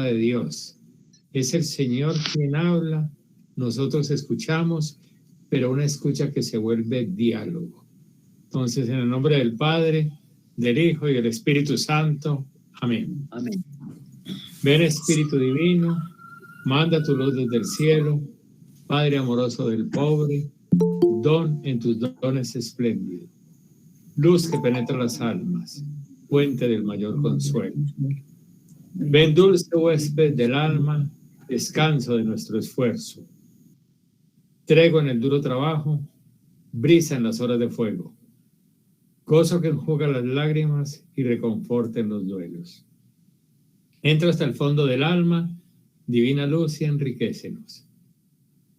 de Dios. Es el Señor quien habla, nosotros escuchamos, pero una escucha que se vuelve diálogo. Entonces, en el nombre del Padre, del Hijo y del Espíritu Santo. Amén. Amén. Ven, Espíritu Divino, manda tu luz desde el cielo, Padre amoroso del pobre, don en tus dones espléndido, luz que penetra las almas, fuente del mayor consuelo. Ven, dulce huésped del alma, descanso de nuestro esfuerzo, tregua en el duro trabajo, brisa en las horas de fuego, gozo que enjuga las lágrimas y reconforta en los duelos. Entra hasta el fondo del alma, divina luz, y enriquécenos.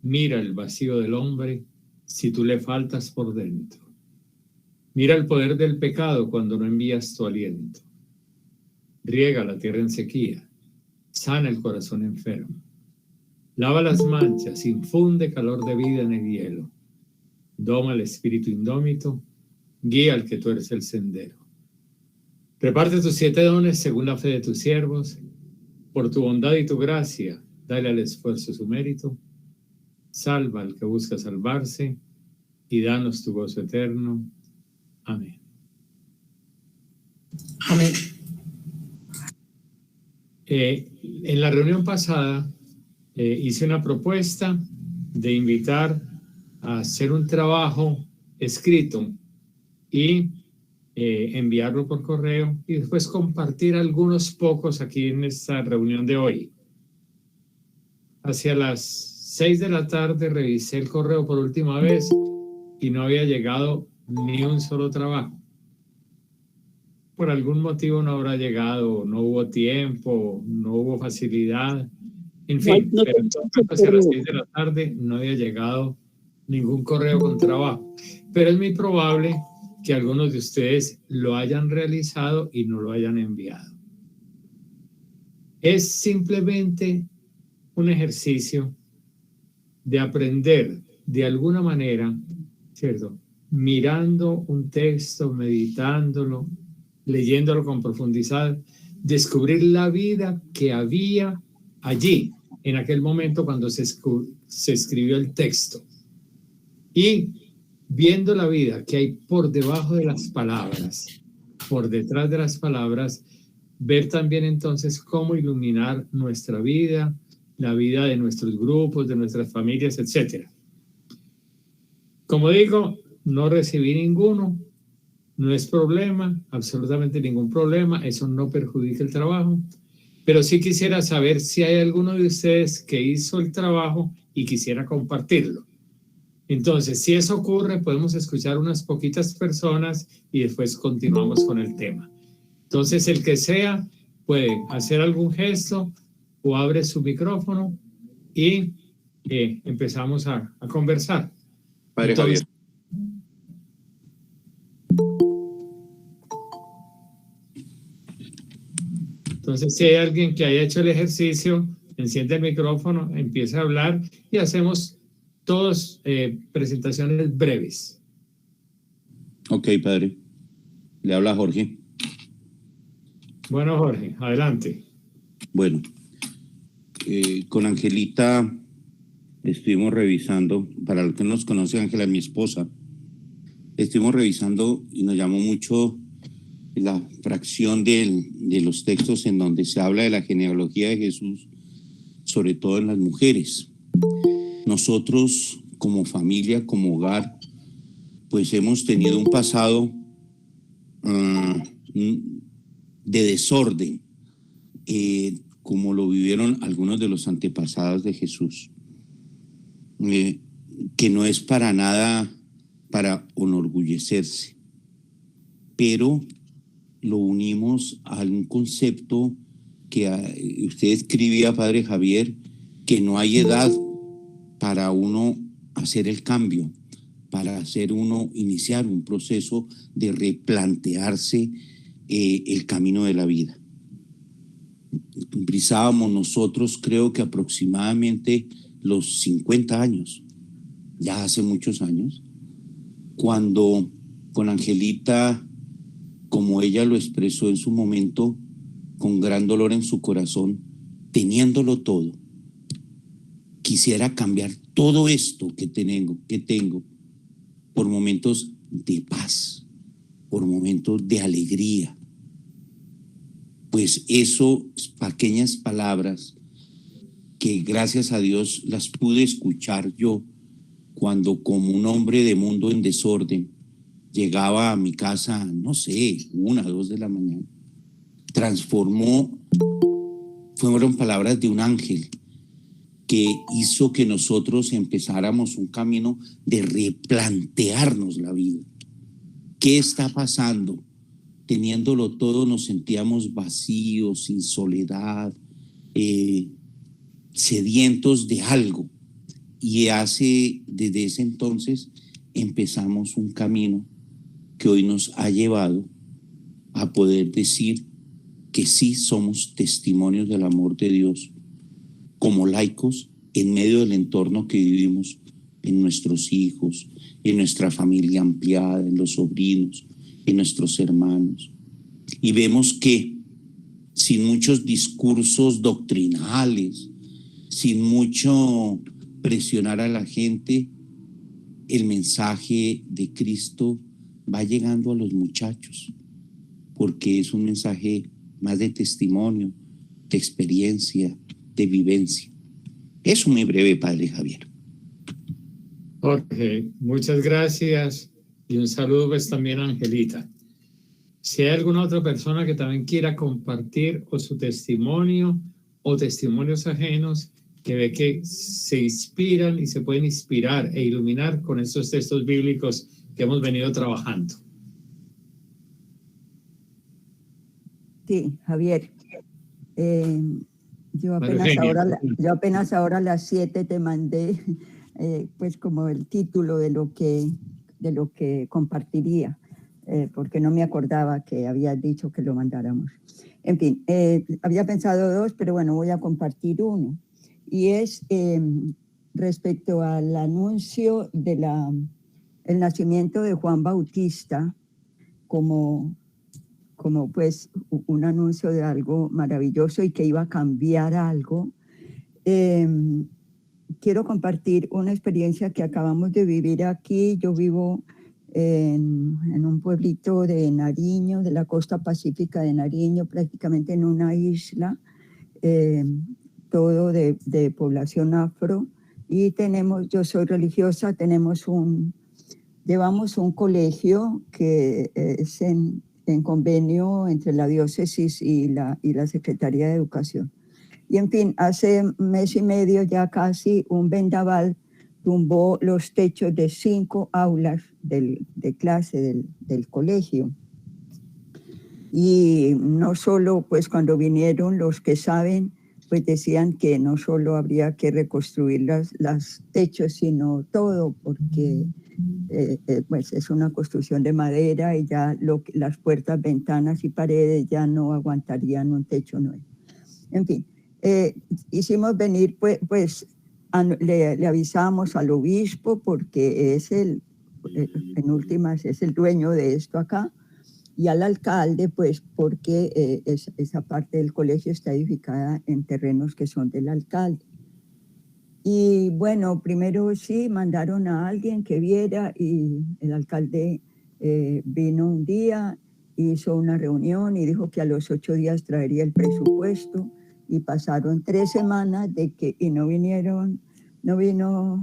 Mira el vacío del hombre si tú le faltas por dentro. Mira el poder del pecado cuando no envías tu aliento. Riega la tierra en sequía, sana el corazón enfermo. Lava las manchas, infunde calor de vida en el hielo. Doma el espíritu indómito, guía al que tuerce el sendero. Reparte tus 7 dones según la fe de tus siervos. Por tu bondad y tu gracia, dale al esfuerzo su mérito. Salva al que busca salvarse y danos tu gozo eterno. Amén. Amén. En la reunión pasada hice una propuesta de invitar a hacer un trabajo escrito y enviarlo por correo y después compartir algunos pocos aquí en esta reunión de hoy. Hacia las 6 de la tarde revisé el correo por última vez y no había llegado ni un solo trabajo. Por algún motivo no habrá llegado, no hubo tiempo, no hubo facilidad, en fin, pero entonces hacia las 6 de la tarde no había llegado ningún correo con trabajo. Pero es muy probable que algunos de ustedes lo hayan realizado y no lo hayan enviado. Es simplemente un ejercicio de aprender de alguna manera, ¿cierto? Mirando un texto, meditándolo, leyéndolo con profundidad, descubrir la vida que había allí, en aquel momento cuando se escribió el texto. Y viendo la vida que hay por debajo de las palabras, por detrás de las palabras, ver también entonces cómo iluminar nuestra vida, la vida de nuestros grupos, de nuestras familias, etc. Como digo, no recibí ninguno, no es problema, absolutamente ningún problema, eso no perjudica el trabajo, pero sí quisiera saber si hay alguno de ustedes que hizo el trabajo y quisiera compartirlo. Entonces, si eso ocurre, podemos escuchar unas poquitas personas y después continuamos con el tema. Entonces, el que sea puede hacer algún gesto o abre su micrófono y empezamos a conversar. Padre Entonces, Javier. Entonces, si hay alguien que haya hecho el ejercicio, enciende el micrófono, empieza a hablar y hacemos todos presentaciones breves. Ok, padre. Le habla Jorge. Bueno, Jorge, adelante. Bueno, con Angelita estuvimos revisando, para los que no nos conocen, Ángela es mi esposa, estuvimos revisando y nos llamó mucho la fracción de los textos en donde se habla de la genealogía de Jesús, sobre todo en las mujeres. Nosotros, como familia, como hogar, pues hemos tenido un pasado de desorden, como lo vivieron algunos de los antepasados de Jesús, que no es para nada para enorgullecerse, pero lo unimos a un concepto que usted escribía, padre Javier, que no hay edad para uno hacer el cambio, para hacer uno iniciar un proceso de replantearse el camino de la vida. Brisábamos nosotros, creo que aproximadamente los 50 años, ya hace muchos años, cuando con Angelita, como ella lo expresó en su momento, con gran dolor en su corazón, teniéndolo todo, quisiera cambiar todo esto que tengo por momentos de paz, por momentos de alegría. Pues esas pequeñas palabras que gracias a Dios las pude escuchar yo cuando, como un hombre de mundo en desorden, llegaba a mi casa, no sé, 1 o 2 de la mañana, fueron palabras de un ángel que hizo que nosotros empezáramos un camino de replantearnos la vida. ¿Qué está pasando? Teniéndolo todo nos sentíamos vacíos, sin soledad, sedientos de algo. Y desde ese entonces empezamos un camino que hoy nos ha llevado a poder decir que sí somos testimonios del amor de Dios como laicos en medio del entorno que vivimos, en nuestros hijos, en nuestra familia ampliada, en los sobrinos, en nuestros hermanos. Y vemos que sin muchos discursos doctrinales, sin mucho presionar a la gente, el mensaje de Cristo va llegando a los muchachos, porque es un mensaje más de testimonio, de experiencia, de vivencia. Eso muy breve, Padre Javier. Jorge, muchas gracias y un saludo pues también a Angelita. Si hay alguna otra persona que también quiera compartir o su testimonio o testimonios ajenos, que ve que se inspiran y se pueden inspirar e iluminar con estos textos bíblicos que hemos venido trabajando. Sí, Javier. Yo apenas ahora a las 7 te mandé pues como el título de lo que compartiría, porque no me acordaba que habías dicho que lo mandáramos. En fin, había pensado 2, pero bueno, voy a compartir uno. Y es respecto al anuncio el nacimiento de Juan Bautista como pues un anuncio de algo maravilloso y que iba a cambiar algo. Quiero compartir una experiencia que acabamos de vivir aquí. Yo vivo en un pueblito de Nariño, de la costa pacífica de Nariño, prácticamente en una isla, todo de población afro. Y yo soy religiosa, llevamos un colegio que es en convenio entre la diócesis y la Secretaría de Educación. Y en fin, hace 1 mes y medio ya casi un vendaval tumbó los techos de 5 aulas de clase del colegio. Y no solo, pues cuando vinieron los que saben, pues decían que no solo habría que reconstruir los techos, sino todo, porque pues es una construcción de madera y ya las puertas, ventanas y paredes ya no aguantarían un techo nuevo. En fin, hicimos venir, pues le avisamos al obispo, porque es en últimas es el dueño de esto acá, y al alcalde, pues porque esa parte del colegio está edificada en terrenos que son del alcalde. Y bueno, primero sí, mandaron a alguien que viera, y el alcalde vino un día, hizo una reunión y dijo que a los 8 días traería el presupuesto, y pasaron 3 semanas y no vino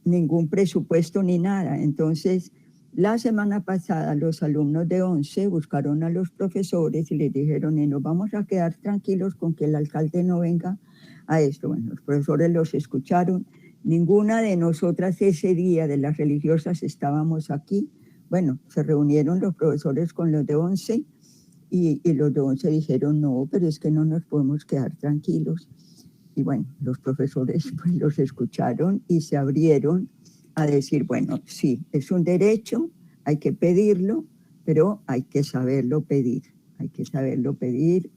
ningún presupuesto ni nada. Entonces, la semana pasada los alumnos de 11 buscaron a los profesores y les dijeron: y nos vamos a quedar tranquilos con que el alcalde no venga a esto. Bueno, los profesores los escucharon. Ninguna de nosotras ese día de las religiosas estábamos aquí. Bueno, se reunieron los profesores con los de 11 y los de 11 dijeron: no, pero es que no nos podemos quedar tranquilos. Y bueno, los profesores pues los escucharon y se abrieron a decir: bueno, sí, es un derecho, hay que pedirlo, pero hay que saberlo pedir. Hay que saberlo pedir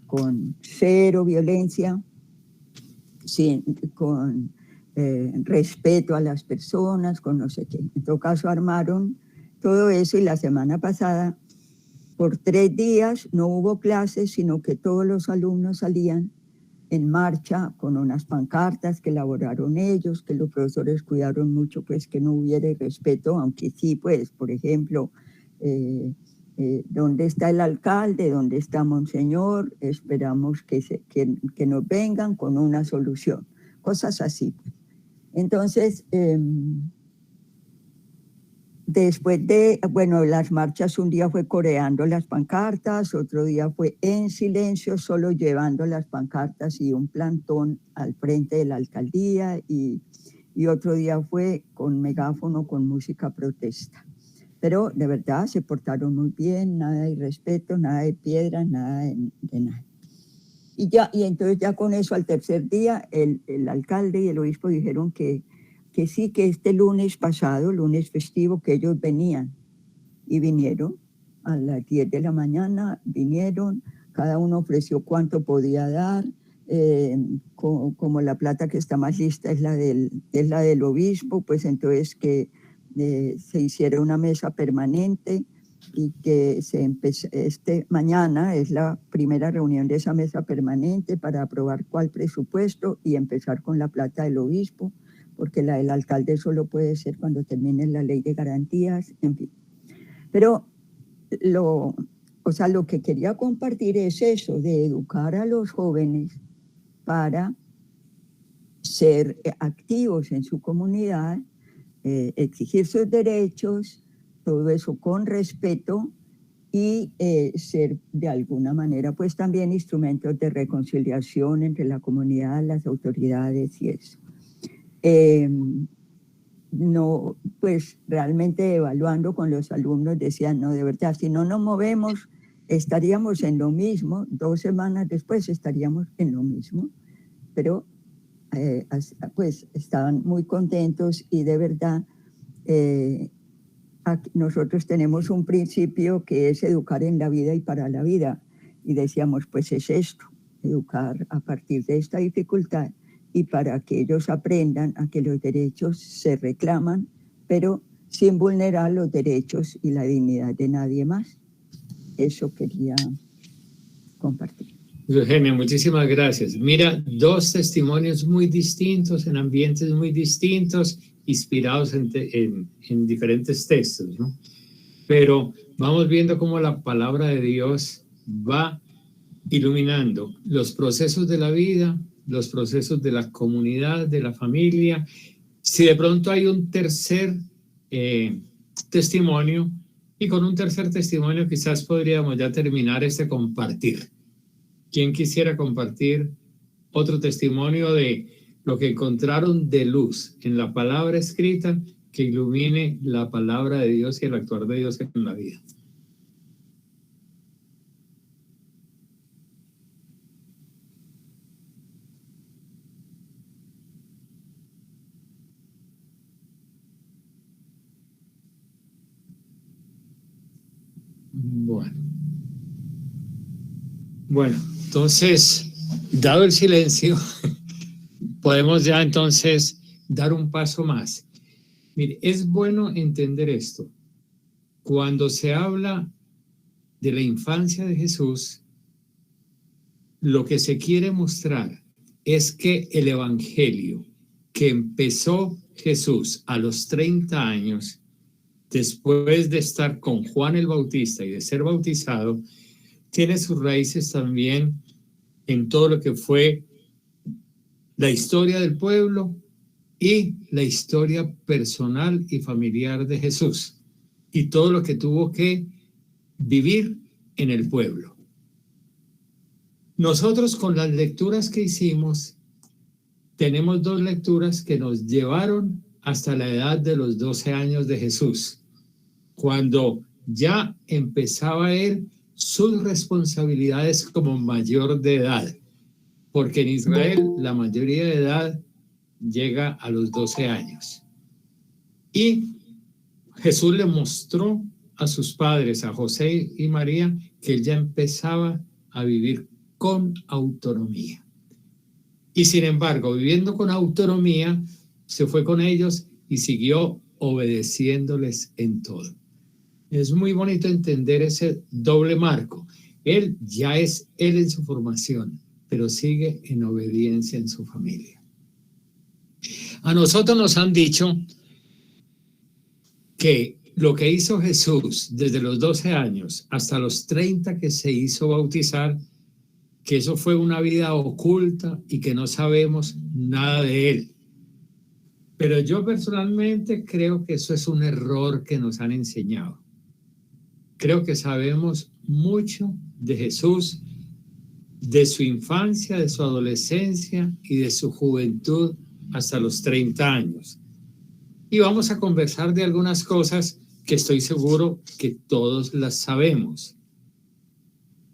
con 0 violencia, con respeto a las personas, con no sé qué. En todo caso, armaron todo eso, y la semana pasada, por 3 días, no hubo clases, sino que todos los alumnos salían en marcha con unas pancartas que elaboraron ellos, que los profesores cuidaron mucho, pues que no hubiera irrespeto, aunque sí, pues, por ejemplo, ¿dónde está el alcalde? ¿Dónde está Monseñor? Esperamos que nos vengan con una solución. Cosas así. Entonces, después de, bueno, las marchas, un día fue coreando las pancartas, otro día fue en silencio, solo llevando las pancartas y un plantón al frente de la alcaldía, y otro día fue con megáfono, con música protesta. Pero de verdad se portaron muy bien, nada de irrespeto, nada de piedras, nada de nada. Y entonces ya con eso, al tercer día, el alcalde y el obispo dijeron que sí, que este lunes pasado, lunes festivo, que ellos venían. Y vinieron a las 10 de la mañana, vinieron, cada uno ofreció cuánto podía dar, como la plata que está más lista es la del obispo, pues entonces que se hiciera una mesa permanente y que mañana es la primera reunión de esa mesa permanente para aprobar cuál presupuesto y empezar con la plata del obispo, porque la del alcalde solo puede ser cuando termine la ley de garantías, en fin. Pero lo que quería compartir es eso, de educar a los jóvenes para ser activos en su comunidad, exigir sus derechos, todo eso con respeto, y ser de alguna manera pues también instrumentos de reconciliación entre la comunidad, las autoridades y eso. No, pues realmente evaluando con los alumnos decían, no, de verdad, si no nos movemos estaríamos en lo mismo, 2 semanas después estaríamos en lo mismo, pero pues estaban muy contentos y de verdad nosotros tenemos un principio que es educar en la vida y para la vida, y decíamos, pues es esto, educar a partir de esta dificultad y para que ellos aprendan a que los derechos se reclaman, pero sin vulnerar los derechos y la dignidad de nadie más. Eso quería compartir. Eugenia, muchísimas gracias. Mira, 2 testimonios muy distintos, en ambientes muy distintos, inspirados en diferentes textos, ¿no? Pero vamos viendo cómo la palabra de Dios va iluminando los procesos de la vida, los procesos de la comunidad, de la familia. Si de pronto hay un tercer testimonio, y con un tercer testimonio quizás podríamos ya terminar este compartir. ¿Quién quisiera compartir otro testimonio de lo que encontraron de luz en la palabra escrita que ilumine la palabra de Dios y el actuar de Dios en la vida? Bueno, entonces, dado el silencio, podemos ya entonces dar un paso más. Mire, es bueno entender esto. Cuando se habla de la infancia de Jesús, lo que se quiere mostrar es que el evangelio que empezó Jesús a los 30 años, después de estar con Juan el Bautista y de ser bautizado, tiene sus raíces también en todo lo que fue la historia del pueblo y la historia personal y familiar de Jesús, y todo lo que tuvo que vivir en el pueblo. Nosotros, con las lecturas que hicimos, tenemos 2 lecturas que nos llevaron hasta la edad de los 12 años de Jesús, cuando ya empezaba él sus responsabilidades como mayor de edad, porque en Israel la mayoría de edad llega a los 12 años. Y Jesús le mostró a sus padres, a José y María, que él ya empezaba a vivir con autonomía. Y sin embargo, viviendo con autonomía, se fue con ellos y siguió obedeciéndoles en todo. Es muy bonito entender ese doble marco. Él ya es él en su formación, pero sigue en obediencia en su familia. A nosotros nos han dicho que lo que hizo Jesús desde los 12 años hasta los 30 que se hizo bautizar, que eso fue una vida oculta y que no sabemos nada de él. Pero yo personalmente creo que eso es un error que nos han enseñado. Creo que sabemos mucho de Jesús, de su infancia, de su adolescencia y de su juventud hasta los 30 años. Y vamos a conversar de algunas cosas que estoy seguro que todos las sabemos.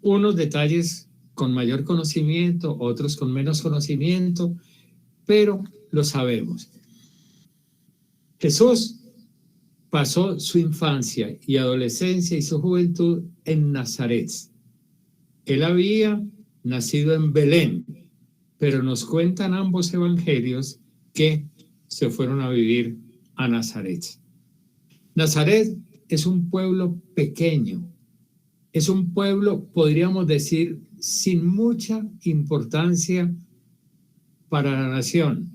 Unos detalles con mayor conocimiento, otros con menos conocimiento, pero lo sabemos. Jesús pasó su infancia y adolescencia y su juventud en Nazaret. Él había nacido en Belén, pero nos cuentan ambos evangelios que se fueron a vivir a Nazaret. Nazaret es un pueblo pequeño, es un pueblo, podríamos decir, sin mucha importancia para la nación,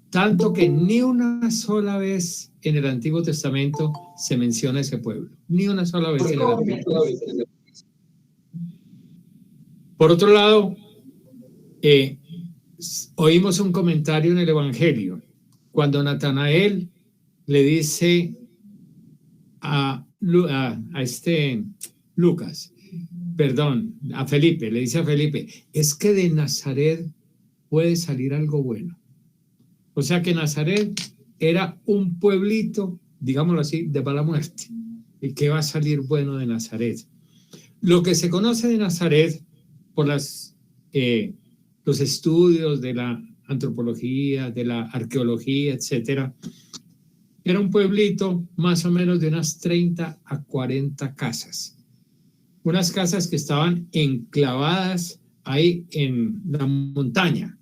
tanto que ni una sola vez en el Antiguo Testamento se menciona ese pueblo, ni una sola vez en el Antiguo Testamento. Por otro lado, oímos un comentario en el Evangelio, cuando Natanael le dice a Felipe, le dice a Felipe, es que de Nazaret puede salir algo bueno. O sea que Nazaret era un pueblito, digámoslo así, de mala muerte. ¿Y qué va a salir bueno de Nazaret? Lo que se conoce de Nazaret por los estudios de la antropología, de la arqueología, etcétera, era un pueblito más o menos de unas 30 a 40 casas. Unas casas que estaban enclavadas ahí en la montaña.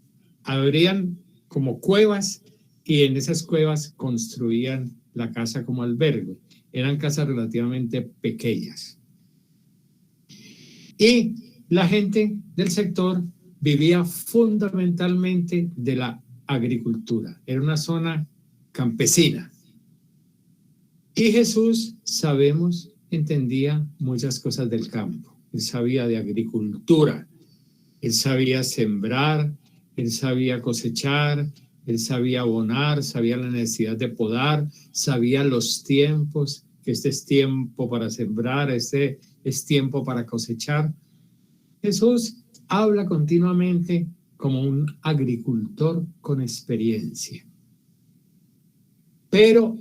Habrían como cuevas y en esas cuevas construían la casa como albergue. Eran casas relativamente pequeñas. Y la gente del sector vivía fundamentalmente de la agricultura. Era una zona campesina. Y Jesús, sabemos, entendía muchas cosas del campo. Él sabía de agricultura, él sabía sembrar, él sabía cosechar, él sabía abonar, sabía la necesidad de podar, sabía los tiempos, que este es tiempo para sembrar, este es tiempo para cosechar. Jesús habla continuamente como un agricultor con experiencia. Pero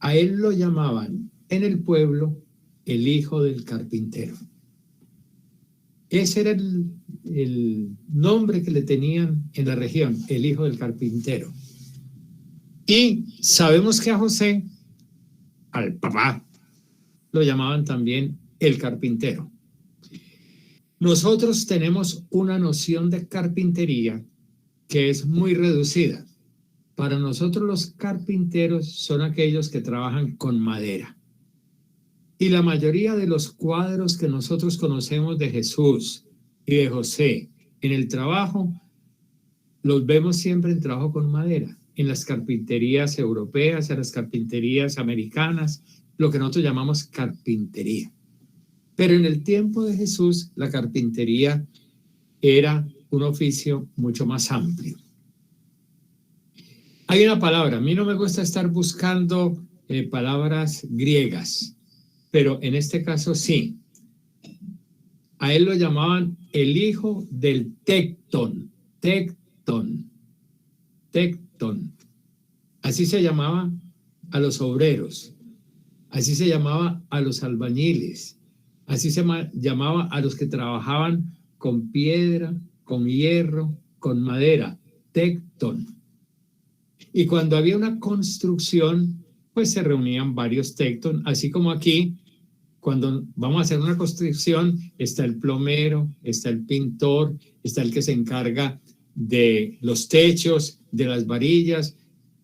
a él lo llamaban en el pueblo el hijo del carpintero. Ese era el nombre que le tenían en la región, el hijo del carpintero. Y sabemos que a José, al papá, lo llamaban también el carpintero. Nosotros tenemos una noción de carpintería que es muy reducida. Para nosotros los carpinteros son aquellos que trabajan con madera. Y la mayoría de los cuadros que nosotros conocemos de Jesús y de José en el trabajo, los vemos siempre en trabajo con madera, en las carpinterías europeas, en las carpinterías americanas, lo que nosotros llamamos carpintería. Pero en el tiempo de Jesús, la carpintería era un oficio mucho más amplio. Hay una palabra, a mí no me gusta estar buscando palabras griegas, pero en este caso sí. A él lo llamaban el hijo del tectón. Así se llamaba a los obreros, así se llamaba a los albañiles, así se llamaba a los que trabajaban con piedra, con hierro, con madera, tectón. Y cuando había una construcción, pues se reunían varios tectón, así como aquí, cuando vamos a hacer una construcción, está el plomero, está el pintor, está el que se encarga de los techos, de las varillas,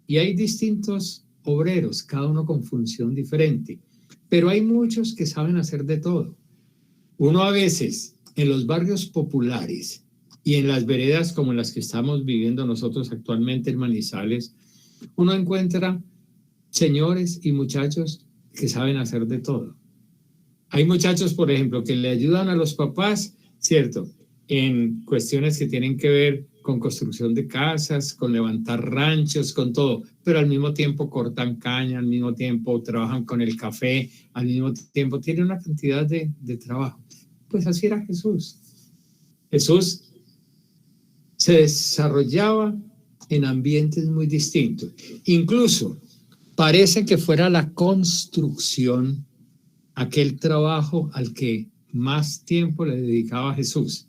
y hay distintos obreros, cada uno con función diferente. Pero hay muchos que saben hacer de todo. Uno a veces, en los barrios populares y en las veredas como en las que estamos viviendo nosotros actualmente en Manizales, uno encuentra señores y muchachos que saben hacer de todo. Hay muchachos, por ejemplo, que le ayudan a los papás, ¿cierto?, en cuestiones que tienen que ver con construcción de casas, con levantar ranchos, con todo, pero al mismo tiempo cortan caña, al mismo tiempo trabajan con el café, al mismo tiempo tienen una cantidad de trabajo. Pues así era Jesús. Jesús se desarrollaba en ambientes muy distintos. Incluso parece que fuera la construcción aquel trabajo al que más tiempo le dedicaba Jesús.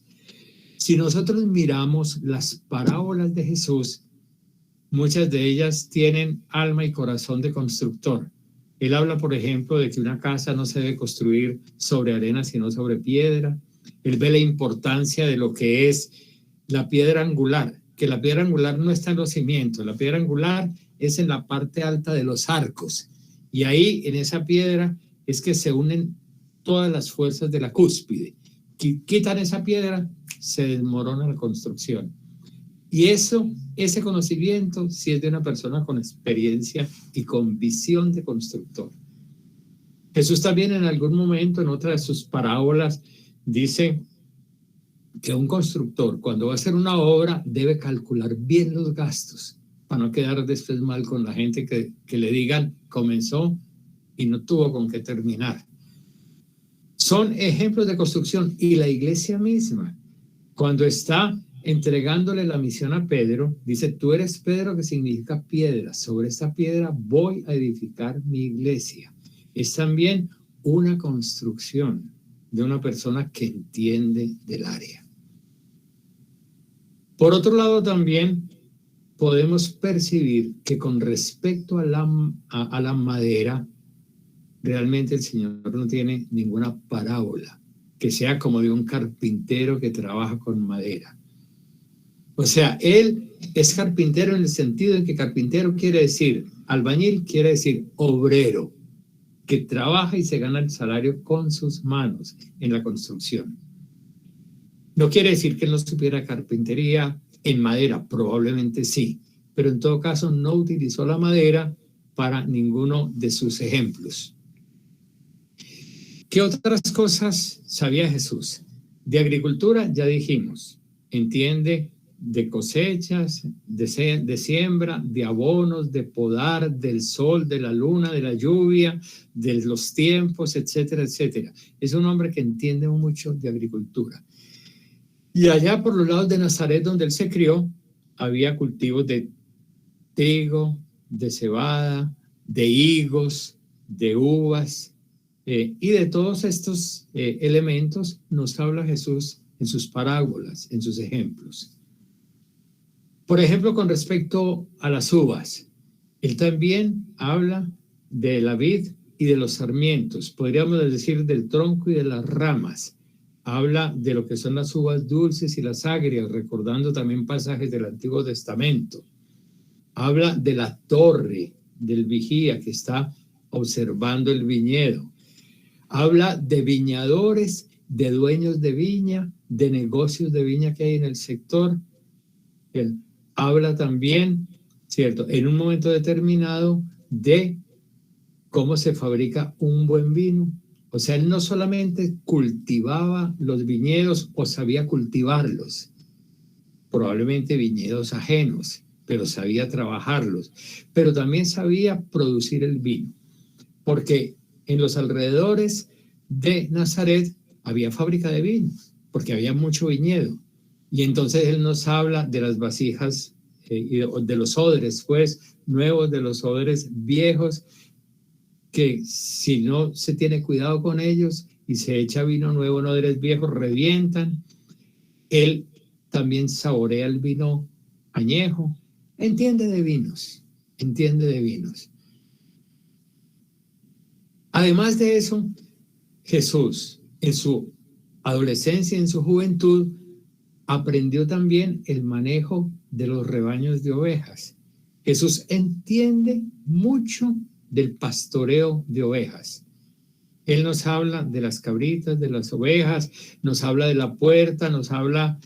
Si nosotros miramos las parábolas de Jesús, muchas de ellas tienen alma y corazón de constructor. Él habla, por ejemplo, de que una casa no se debe construir sobre arena, sino sobre piedra. Él ve la importancia de lo que es la piedra angular, que la piedra angular no está en los cimientos, la piedra angular es en la parte alta de los arcos. Y ahí, en esa piedra, es que se unen todas las fuerzas de la cúspide. Quitan esa piedra, se desmorona la construcción. Y ese conocimiento, sí es de una persona con experiencia y con visión de constructor. Jesús también en algún momento, en otra de sus parábolas, dice que un constructor, cuando va a hacer una obra, debe calcular bien los gastos para no quedar después mal con la gente que le digan, comenzó y no tuvo con qué terminar. Son ejemplos de construcción. Y la iglesia misma, cuando está entregándole la misión a Pedro, dice, tú eres Pedro, que significa piedra. Sobre esta piedra voy a edificar mi iglesia. Es también una construcción de una persona que entiende del área. Por otro lado, también podemos percibir que con respecto a la madera, realmente el Señor no tiene ninguna parábola que sea como de un carpintero que trabaja con madera. O sea, Él es carpintero en el sentido de que carpintero quiere decir, albañil quiere decir obrero, que trabaja y se gana el salario con sus manos en la construcción. No quiere decir que Él no supiera carpintería en madera, probablemente sí, pero en todo caso no utilizó la madera para ninguno de sus ejemplos. ¿Qué otras cosas sabía Jesús? De agricultura ya dijimos, entiende de cosechas, de siembra, de abonos, de podar, del sol, de la luna, de la lluvia, de los tiempos, etcétera, etcétera. Es un hombre que entiende mucho de agricultura. Y allá por los lados de Nazaret, donde él se crió, había cultivos de trigo, de cebada, de higos, de uvas, y de todos estos elementos nos habla Jesús en sus parábolas, en sus ejemplos. Por ejemplo, con respecto a las uvas, él también habla de la vid y de los sarmientos, podríamos decir del tronco y de las ramas. Habla de lo que son las uvas dulces y las agrias, recordando también pasajes del Antiguo Testamento. Habla de la torre del vigía que está observando el viñedo. Habla de viñadores, de dueños de viña, de negocios de viña que hay en el sector. Él habla también, ¿cierto?, en un momento determinado de cómo se fabrica un buen vino. O sea, él no solamente cultivaba los viñedos o sabía cultivarlos, probablemente viñedos ajenos, pero sabía trabajarlos, pero también sabía producir el vino, porque en los alrededores de Nazaret había fábrica de vino, porque había mucho viñedo. Y entonces él nos habla de las vasijas, de los odres, pues, nuevos, de los odres viejos, que si no se tiene cuidado con ellos y se echa vino nuevo en odres viejos, revientan. Él también saborea el vino añejo, entiende de vinos. Además de eso, Jesús en su adolescencia y en su juventud aprendió también el manejo de los rebaños de ovejas. Jesús entiende mucho del pastoreo de ovejas. Él nos habla de las cabritas, de las ovejas, nos habla de la puerta, nos habla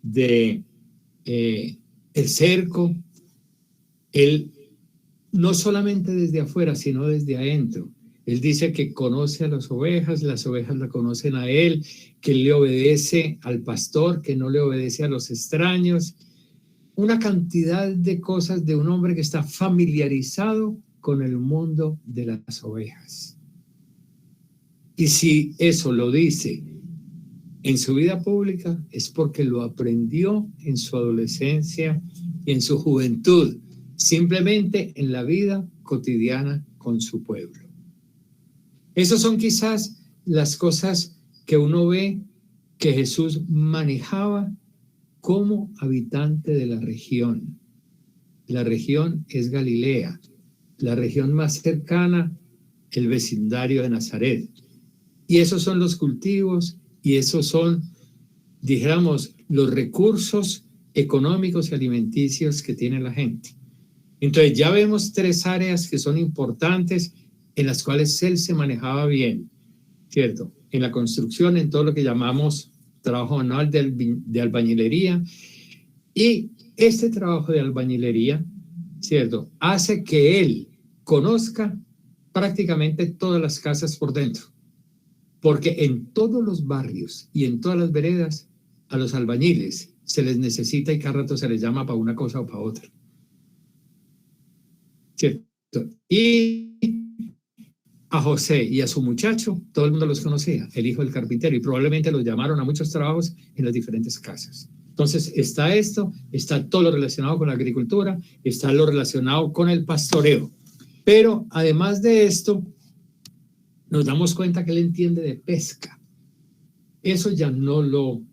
de el cerco, él no solamente desde afuera, sino desde adentro. Él dice que conoce a las ovejas la conocen a él, que él le obedece al pastor, que no le obedece a los extraños. Una cantidad de cosas de un hombre que está familiarizado con el mundo de las ovejas. Y si eso lo dice en su vida pública, es porque lo aprendió en su adolescencia y en su juventud, simplemente en la vida cotidiana con su pueblo. Esas son quizás las cosas que uno ve que Jesús manejaba como habitante de la región. La región es Galilea, la región más cercana, el vecindario de Nazaret. Y esos son los cultivos y esos son, dijéramos, los recursos económicos y alimenticios que tiene la gente. Entonces ya vemos 3 áreas que son importantes en las cuales él se manejaba bien, ¿cierto? En la construcción, en todo lo que llamamos trabajo manual de albañilería. Y este trabajo de albañilería, ¿cierto?, hace que él conozca prácticamente todas las casas por dentro. Porque en todos los barrios y en todas las veredas a los albañiles se les necesita y cada rato se les llama para una cosa o para otra. ¿Cierto? Y a José y a su muchacho, todo el mundo los conocía, el hijo del carpintero, y probablemente los llamaron a muchos trabajos en las diferentes casas. Entonces está esto, está todo lo relacionado con la agricultura, está lo relacionado con el pastoreo. Pero además de esto, nos damos cuenta que él entiende de pesca. Eso ya no lo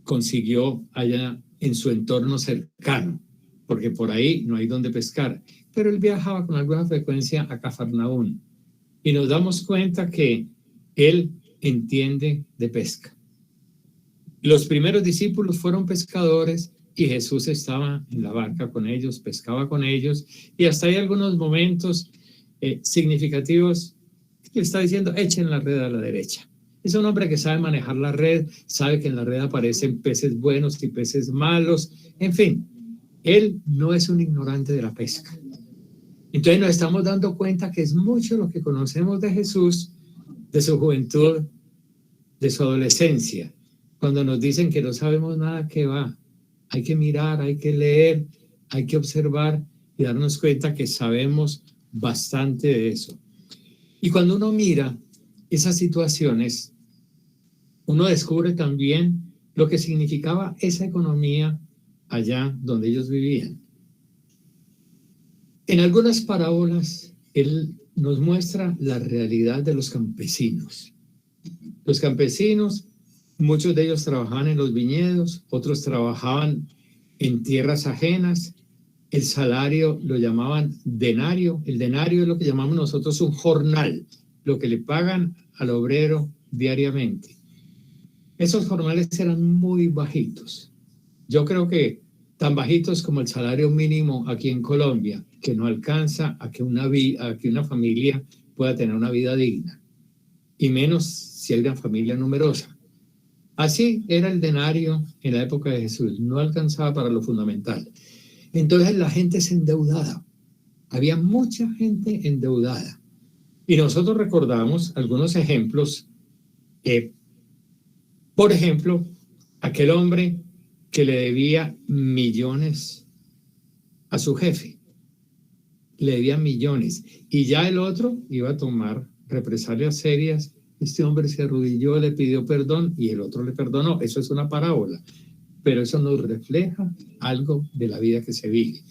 consiguió allá en su entorno cercano, porque por ahí no hay donde pescar. Pero él viajaba con alguna frecuencia a Cafarnaún y nos damos cuenta que él entiende de pesca. Los primeros discípulos fueron pescadores y Jesús estaba en la barca con ellos, pescaba con ellos, y hasta hay algunos momentos significativos que está diciendo, echen la red a la derecha. Es un hombre que sabe manejar la red, sabe que en la red aparecen peces buenos y peces malos, en fin, él no es un ignorante de la pesca. Entonces nos estamos dando cuenta que es mucho lo que conocemos de Jesús, de su juventud, de su adolescencia. Cuando nos dicen que no sabemos nada, que va. Hay que mirar, hay que leer, hay que observar y darnos cuenta que sabemos bastante de eso. Y cuando uno mira esas situaciones, uno descubre también lo que significaba esa economía allá donde ellos vivían. En algunas parábolas, él nos muestra la realidad de los campesinos. Los campesinos, muchos de ellos trabajaban en los viñedos, otros trabajaban en tierras ajenas. El salario lo llamaban denario. El denario es lo que llamamos nosotros un jornal, lo que le pagan al obrero diariamente. Esos jornales eran muy bajitos. Yo creo que tan bajitos como el salario mínimo aquí en Colombia, que no alcanza a que una familia pueda tener una vida digna, y menos si hay una familia numerosa. Así era el denario en la época de Jesús, no alcanzaba para lo fundamental. Entonces la gente se endeudaba, había mucha gente endeudada. Y nosotros recordamos algunos ejemplos, por ejemplo, aquel hombre que le debía millones a su jefe, le debía millones, y ya el otro iba a tomar represalias serias. Este hombre se arrodilló, le pidió perdón y el otro le perdonó. Eso es una parábola, pero eso nos refleja algo de la vida que se vive.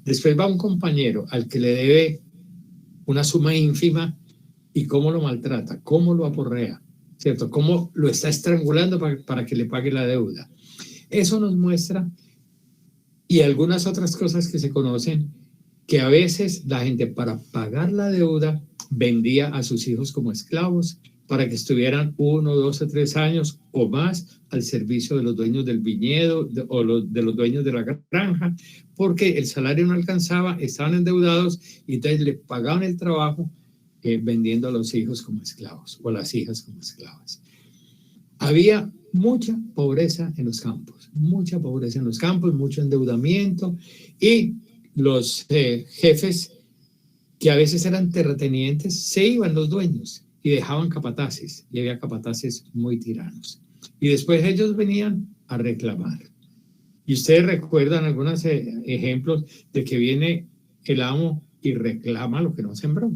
Después va un compañero al que le debe una suma ínfima y cómo lo maltrata, cómo lo aporrea, ¿cierto? Cómo lo está estrangulando para que le pague la deuda. Eso nos muestra, y algunas otras cosas que se conocen, que a veces la gente para pagar la deuda vendía a sus hijos como esclavos para que estuvieran 1, 2 o 3 años o más al servicio de los dueños del viñedo o de los dueños de la granja, porque el salario no alcanzaba, estaban endeudados y entonces le pagaban el trabajo vendiendo a los hijos como esclavos o las hijas como esclavas. Había mucha pobreza en los campos. mucha pobreza en los campos, mucho endeudamiento, y los jefes, que a veces eran terratenientes, se iban los dueños y dejaban capataces, y había capataces muy tiranos. Y después ellos venían a reclamar. Y ustedes recuerdan algunos ejemplos de que viene el amo y reclama lo que no sembró.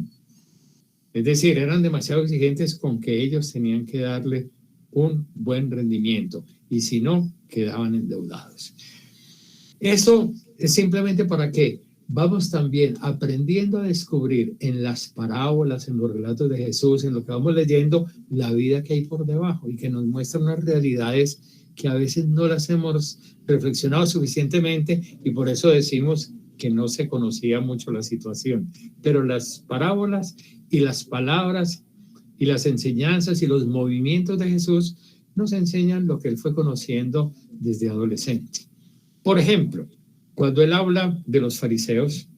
Es decir, eran demasiado exigentes con que ellos tenían que darle un buen rendimiento, y si no, quedaban endeudados. Eso es simplemente para que vamos también aprendiendo a descubrir en las parábolas, en los relatos de Jesús, en lo que vamos leyendo, la vida que hay por debajo, y que nos muestra unas realidades que a veces no las hemos reflexionado suficientemente, y por eso decimos que no se conocía mucho la situación. Pero las parábolas y las palabras y las enseñanzas y los movimientos de Jesús nos enseñan lo que él fue conociendo desde adolescente. Por ejemplo, cuando él habla de los fariseos,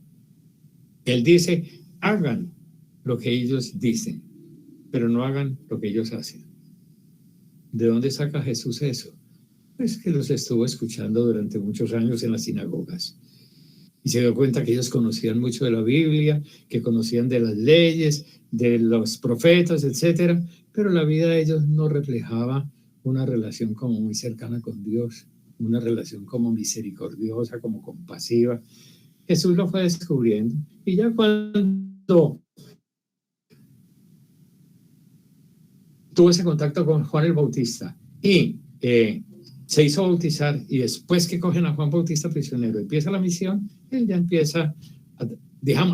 él dice, hagan lo que ellos dicen, pero no hagan lo que ellos hacen. ¿De dónde saca Jesús eso? Pues que los estuvo escuchando durante muchos años en las sinagogas. Y se dio cuenta que ellos conocían mucho de la Biblia, que conocían de las leyes, de los profetas, etcétera, pero la vida de ellos no reflejaba una relación como muy cercana con Dios, una relación como misericordiosa, como compasiva. Jesús lo fue descubriendo, y ya cuando tuvo ese contacto con Juan el Bautista y se hizo bautizar, y después que cogen a Juan Bautista prisionero, empieza la misión, él ya empieza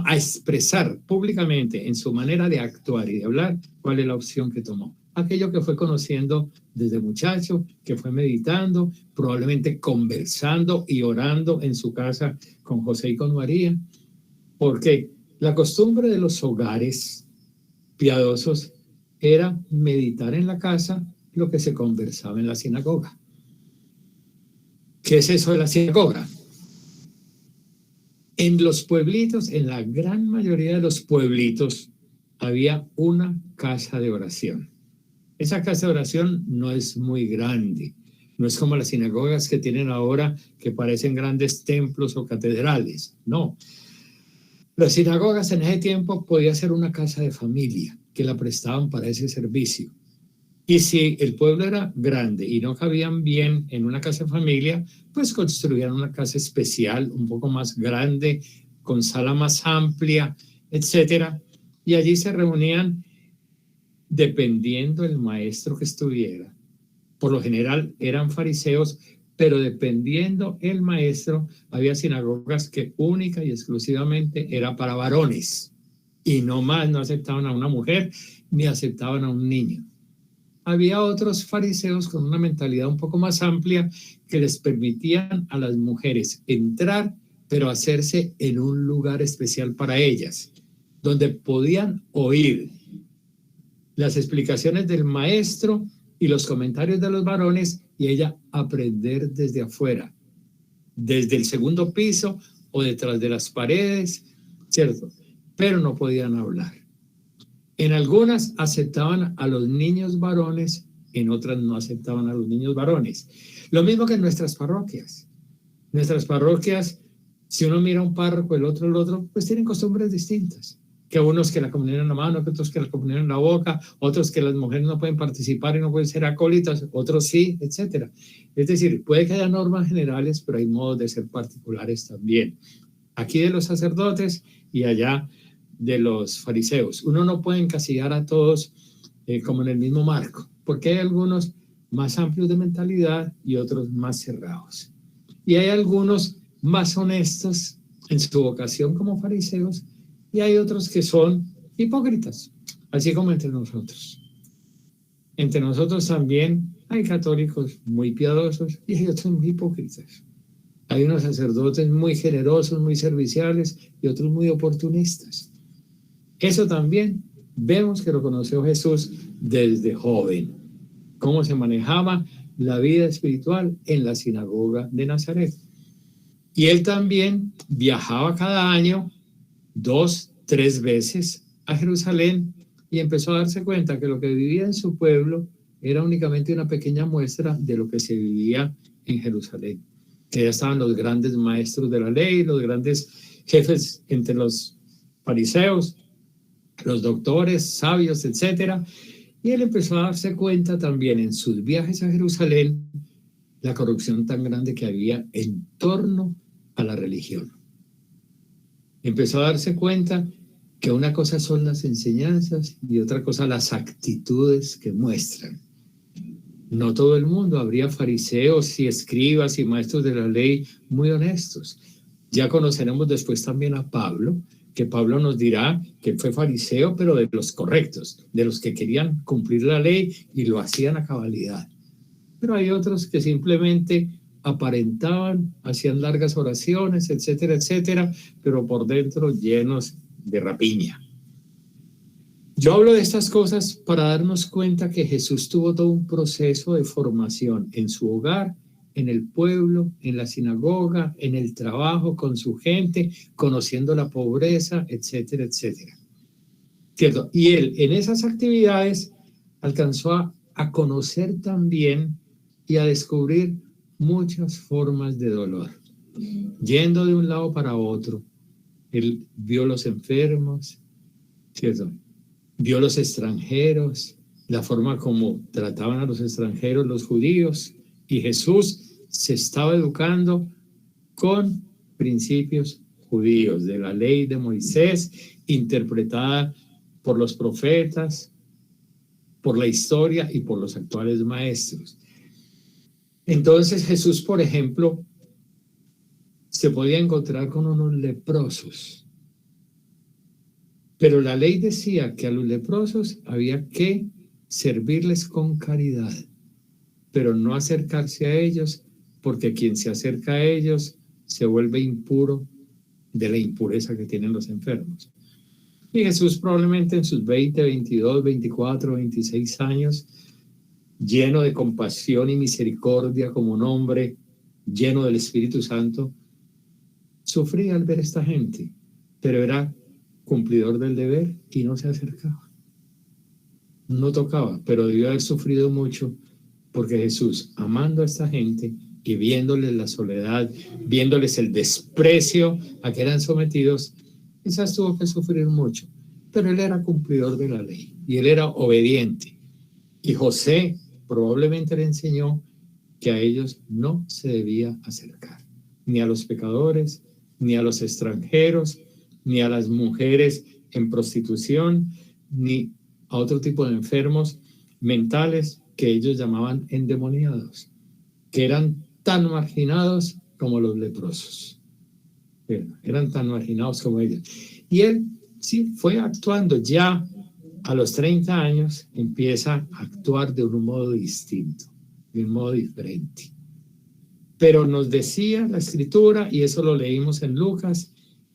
a expresar públicamente en su manera de actuar y de hablar cuál es la opción que tomó. Aquello que fue conociendo desde muchacho, que fue meditando, probablemente conversando y orando en su casa con José y con María, porque la costumbre de los hogares piadosos era meditar en la casa lo que se conversaba en la sinagoga. ¿Qué es eso de la sinagoga? En los pueblitos, en la gran mayoría de los pueblitos, había una casa de oración. Esa casa de oración no es muy grande, no es como las sinagogas que tienen ahora, que parecen grandes templos o catedrales, no. Las sinagogas en ese tiempo podía ser una casa de familia, que la prestaban para ese servicio. Y si el pueblo era grande y no cabían bien en una casa de familia, pues construían una casa especial, un poco más grande, con sala más amplia, etcétera. Y allí se reunían dependiendo del maestro que estuviera. Por lo general eran fariseos, pero dependiendo el maestro, había sinagogas que única y exclusivamente era para varones. Y no más, no aceptaban a una mujer ni aceptaban a un niño. Había otros fariseos con una mentalidad un poco más amplia que les permitían a las mujeres entrar, pero hacerse en un lugar especial para ellas, donde podían oír las explicaciones del maestro y los comentarios de los varones, y ella aprender desde afuera, desde el segundo piso o detrás de las paredes, ¿cierto? Pero no podían hablar. En algunas aceptaban a los niños varones, en otras no aceptaban a los niños varones. Lo mismo que en nuestras parroquias. Nuestras parroquias, si uno mira un párroco, el otro, pues tienen costumbres distintas. Que unos que la comunión en la mano, que otros que la comunión en la boca, otros que las mujeres no pueden participar y no pueden ser acólitas, otros sí, etcétera. Es decir, puede que haya normas generales, pero hay modos de ser particulares también. Aquí de los sacerdotes y allá de los fariseos. Uno no puede encasillar a todos como en el mismo marco, porque hay algunos más amplios de mentalidad y otros más cerrados. Y hay algunos más honestos en su vocación como fariseos, y hay otros que son hipócritas, así como entre nosotros. Entre nosotros también hay católicos muy piadosos y hay otros muy hipócritas. Hay unos sacerdotes muy generosos, muy serviciales, y otros muy oportunistas. Eso también vemos que lo conoció Jesús desde joven, cómo se manejaba la vida espiritual en la sinagoga de Nazaret. Y él también viajaba cada año 2, 3 veces a Jerusalén, y empezó a darse cuenta que lo que vivía en su pueblo era únicamente una pequeña muestra de lo que se vivía en Jerusalén, que ya estaban los grandes maestros de la ley, los grandes jefes entre los fariseos, los doctores, sabios, etcétera. Y él empezó a darse cuenta también en sus viajes a Jerusalén la corrupción tan grande que había en torno a la religión. Empezó a darse cuenta que una cosa son las enseñanzas y otra cosa las actitudes que muestran. No todo el mundo, habría fariseos y escribas y maestros de la ley muy honestos. Ya conoceremos después también a Pablo, que Pablo nos dirá que fue fariseo, pero de los correctos, de los que querían cumplir la ley y lo hacían a cabalidad. Pero hay otros que simplemente aparentaban, hacían largas oraciones, etcétera, etcétera, pero por dentro llenos de rapiña. Yo hablo de estas cosas para darnos cuenta que Jesús tuvo todo un proceso de formación en su hogar, en el pueblo, en la sinagoga, en el trabajo, con su gente, conociendo la pobreza, etcétera, etcétera. ¿Cierto? Y él en esas actividades alcanzó a conocer también y a descubrir muchas formas de dolor. Yendo de un lado para otro, él vio los enfermos, ¿cierto? Vio los extranjeros, la forma como trataban a los extranjeros los judíos, y Jesús se estaba educando con principios judíos, de la ley de Moisés, interpretada por los profetas, por la historia y por los actuales maestros. Entonces Jesús, por ejemplo, se podía encontrar con unos leprosos, pero la ley decía que a los leprosos había que servirles con caridad, pero no acercarse a ellos, porque quien se acerca a ellos se vuelve impuro de la impureza que tienen los enfermos. Y Jesús probablemente en sus 20, 22, 24, 26 años, lleno de compasión y misericordia como un hombre, lleno del Espíritu Santo, sufría al ver a esta gente, pero era cumplidor del deber y no se acercaba. No tocaba, pero debió haber sufrido mucho, porque Jesús, amando a esta gente y viéndoles la soledad, viéndoles el desprecio a que eran sometidos, quizás tuvo que sufrir mucho, pero él era cumplidor de la ley y él era obediente. Y José probablemente le enseñó que a ellos no se debía acercar, ni a los pecadores, ni a los extranjeros, ni a las mujeres en prostitución, ni a otro tipo de enfermos mentales que ellos llamaban endemoniados, que eran tan marginados como los leprosos. Eran tan marginados como ellos. Y él sí fue actuando ya a los 30 años, empieza a actuar de un modo distinto, de un modo diferente. Pero nos decía la Escritura, y eso lo leímos en Lucas,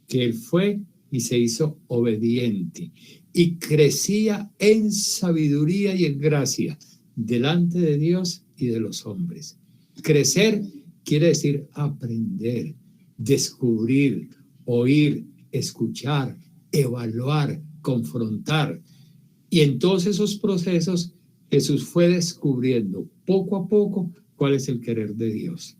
que él fue y se hizo obediente y crecía en sabiduría y en gracia delante de Dios y de los hombres. Crecer quiere decir aprender, descubrir, oír, escuchar, evaluar, confrontar. Y en todos esos procesos Jesús fue descubriendo poco a poco cuál es el querer de Dios.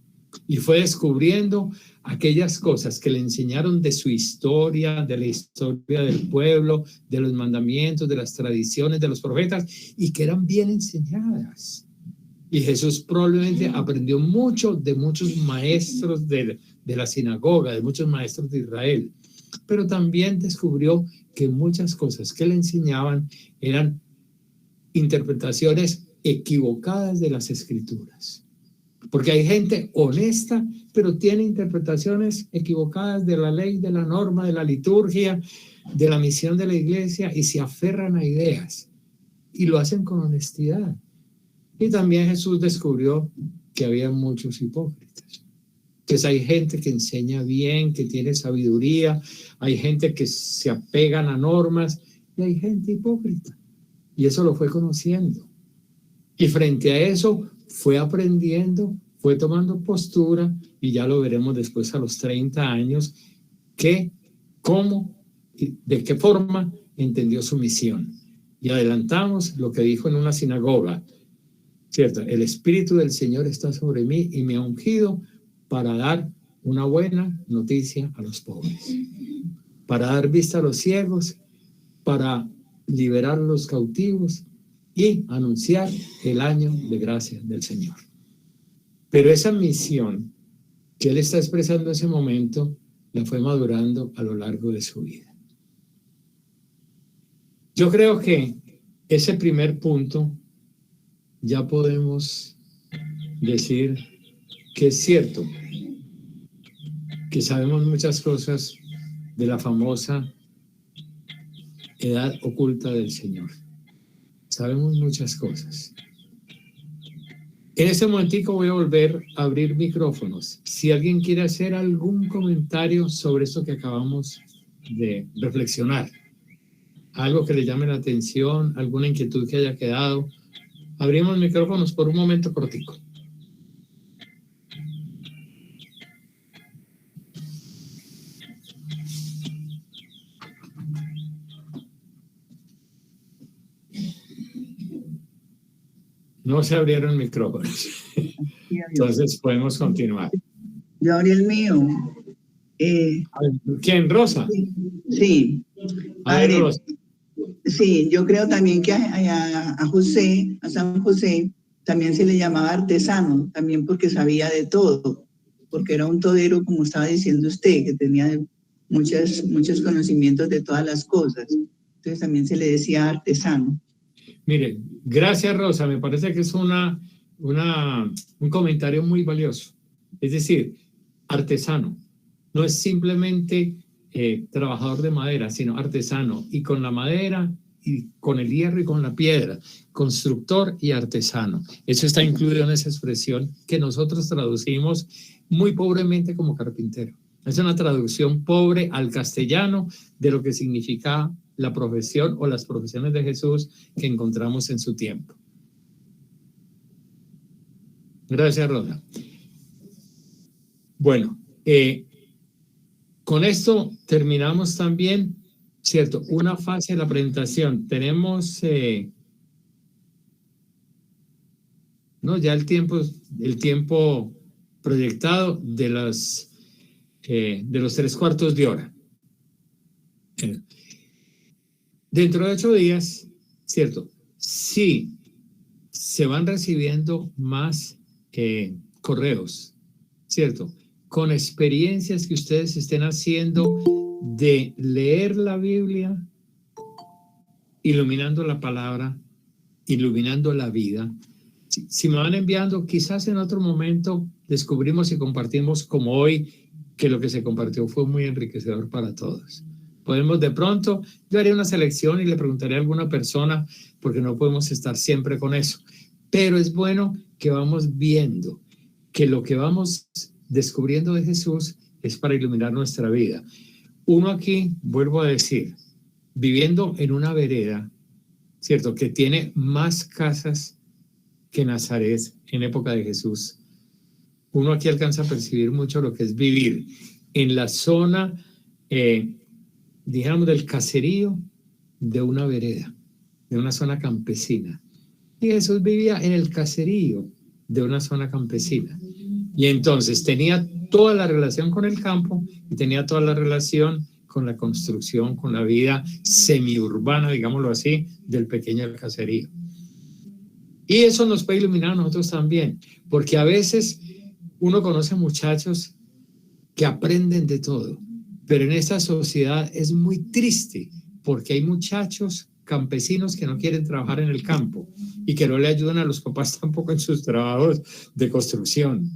Y fue descubriendo aquellas cosas que le enseñaron de su historia, de la historia del pueblo, de los mandamientos, de las tradiciones de los profetas, y que eran bien enseñadas. Y Jesús probablemente aprendió mucho de muchos maestros de la sinagoga, de muchos maestros de Israel, pero también descubrió que muchas cosas que le enseñaban eran interpretaciones equivocadas de las Escrituras. Porque hay gente honesta, pero tiene interpretaciones equivocadas de la ley, de la norma, de la liturgia, de la misión de la iglesia, y se aferran a ideas y lo hacen con honestidad. Y también Jesús descubrió que había muchos hipócritas. Entonces hay gente que enseña bien, que tiene sabiduría, hay gente que se apegan a normas y hay gente hipócrita. Y eso lo fue conociendo. Y frente a eso fue aprendiendo, fue tomando postura, y ya lo veremos después a los 30 años, cómo y de qué forma entendió su misión. Y adelantamos lo que dijo en una sinagoga: ¿cierto? El Espíritu del Señor está sobre mí y me ha ungido para dar una buena noticia a los pobres, para dar vista a los ciegos, para liberar a los cautivos y anunciar el año de gracia del Señor. Pero esa misión que él está expresando en ese momento la fue madurando a lo largo de su vida. Yo creo que ese primer punto ya podemos decir que es cierto, que sabemos muchas cosas de la famosa edad oculta del Señor. Sabemos muchas cosas. En este momentico voy a volver a abrir micrófonos. Si alguien quiere hacer algún comentario sobre esto que acabamos de reflexionar, algo que le llame la atención, alguna inquietud que haya quedado, abrimos micrófonos por un momento cortico. No se abrieron micrófonos. Entonces podemos continuar. Yo abrí el mío. ¿Quién? ¿Rosa? Sí. A ver, Rosa. Sí, yo creo también que a José, a San José, también se le llamaba artesano, también porque sabía de todo, porque era un todero, como estaba diciendo usted, que tenía muchos conocimientos de todas las cosas. Entonces también se le decía artesano. Mire, gracias, Rosa. Me parece que es un comentario muy valioso. Es decir, artesano. No es simplemente trabajador de madera, sino artesano. Y con la madera, y con el hierro y con la piedra. Constructor y artesano. Eso está incluido en esa expresión que nosotros traducimos muy pobremente como carpintero. Es una traducción pobre al castellano de lo que significa la profesión o las profesiones de Jesús que encontramos en su tiempo. Gracias, Rosa. Bueno, con esto terminamos también, ¿cierto? Una fase de la presentación. Tenemos, ya el tiempo proyectado de los 3/4 de hora. Dentro de 8 días, ¿cierto? Sí, se van recibiendo más correos, ¿cierto? Con experiencias que ustedes estén haciendo de leer la Biblia, iluminando la palabra, iluminando la vida. Si me van enviando, quizás en otro momento descubrimos y compartimos como hoy, que lo que se compartió fue muy enriquecedor para todos. Podemos de pronto, yo haré una selección y le preguntaré a alguna persona, porque no podemos estar siempre con eso. Pero es bueno que vamos viendo que lo que vamos descubriendo de Jesús es para iluminar nuestra vida. Uno aquí, vuelvo a decir, viviendo en una vereda, ¿cierto? Que tiene más casas que Nazaret en época de Jesús. Uno aquí alcanza a percibir mucho lo que es vivir en la zona, digamos, del caserío de una vereda, de una zona campesina. Y Jesús vivía en el caserío de una zona campesina. Y entonces tenía toda la relación con el campo y tenía toda la relación con la construcción, con la vida semiurbana, digámoslo así, del pequeño caserío. Y eso nos puede iluminar a nosotros también, porque a veces uno conoce muchachos que aprenden de todo, pero en esta sociedad es muy triste porque hay muchachos campesinos que no quieren trabajar en el campo y que no le ayudan a los papás tampoco en sus trabajos de construcción,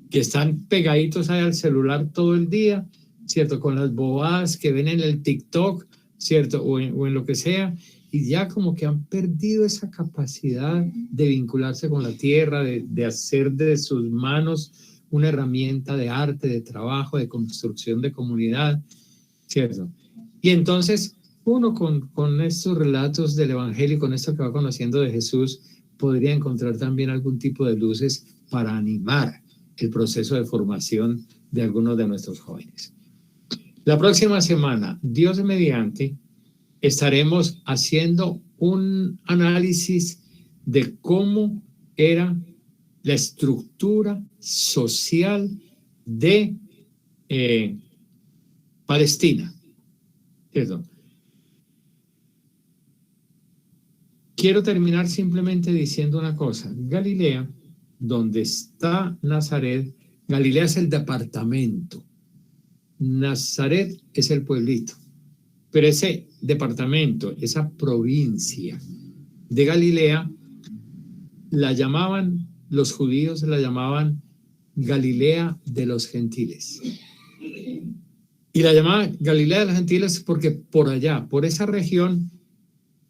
que están pegaditos ahí al celular todo el día, ¿cierto? Con las bobadas que ven en el TikTok, ¿cierto? O en lo que sea, y ya como que han perdido esa capacidad de vincularse con la tierra, de hacer de sus manos una herramienta de arte, de trabajo, de construcción de comunidad, ¿cierto? Y entonces uno con estos relatos del Evangelio, con esto que va conociendo de Jesús, podría encontrar también algún tipo de luces para animar el proceso de formación de algunos de nuestros jóvenes. La próxima semana, Dios mediante, estaremos haciendo un análisis de cómo era la estructura social de Palestina, ¿cierto? Quiero terminar simplemente diciendo una cosa. Galilea, donde está Nazaret, Galilea es el departamento, Nazaret es el pueblito, pero ese departamento, esa provincia de Galilea, la llamaban, los judíos la llamaban Galilea de los gentiles. Y la llamaban Galilea de los gentiles porque por allá, por esa región,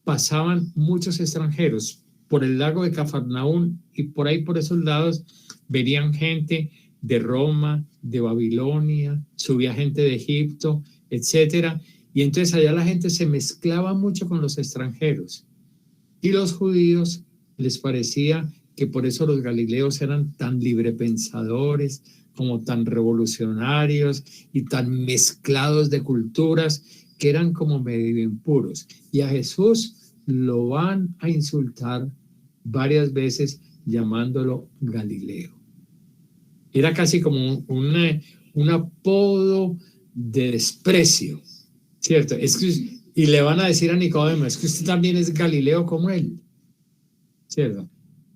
pasaban muchos extranjeros. Por el lago de Cafarnaún y por ahí, por esos lados, venían gente de Roma, de Babilonia, subía gente de Egipto, etcétera. Y entonces allá la gente se mezclaba mucho con los extranjeros. Y los judíos les parecía que por eso los galileos eran tan librepensadores, como tan revolucionarios y tan mezclados de culturas, que eran como medio impuros. Y a Jesús lo van a insultar varias veces llamándolo Galileo. Era casi como un apodo de desprecio, ¿cierto? Y le van a decir a Nicodemo, es que usted también es Galileo como él, ¿cierto?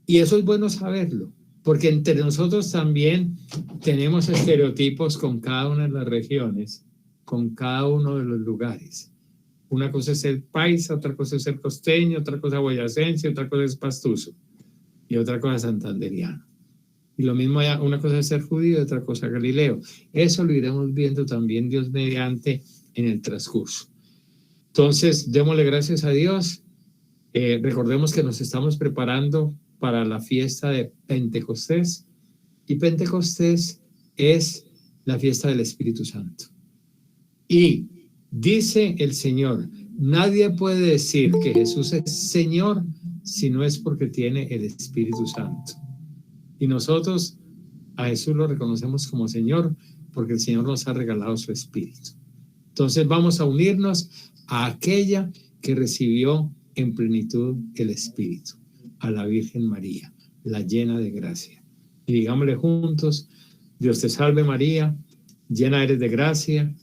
Y eso es bueno saberlo, porque entre nosotros también tenemos estereotipos con cada una de las regiones, con cada uno de los lugares. Una cosa es ser paisa, otra cosa es ser costeño, otra cosa boyacense, otra cosa es pastuso y otra cosa es santanderiano. Y lo mismo, una cosa es ser judío y otra cosa galileo. Eso lo iremos viendo también, Dios mediante, en el transcurso. Entonces, démosle gracias a Dios. Recordemos que nos estamos preparando para la fiesta de Pentecostés. Y Pentecostés es la fiesta del Espíritu Santo. Y dice el Señor, nadie puede decir que Jesús es Señor si no es porque tiene el Espíritu Santo. Y nosotros a Jesús lo reconocemos como Señor porque el Señor nos ha regalado su Espíritu. Entonces vamos a unirnos a aquella que recibió en plenitud el Espíritu, a la Virgen María, la llena de gracia. Y digámosle juntos, Dios te salve María, llena eres de gracia,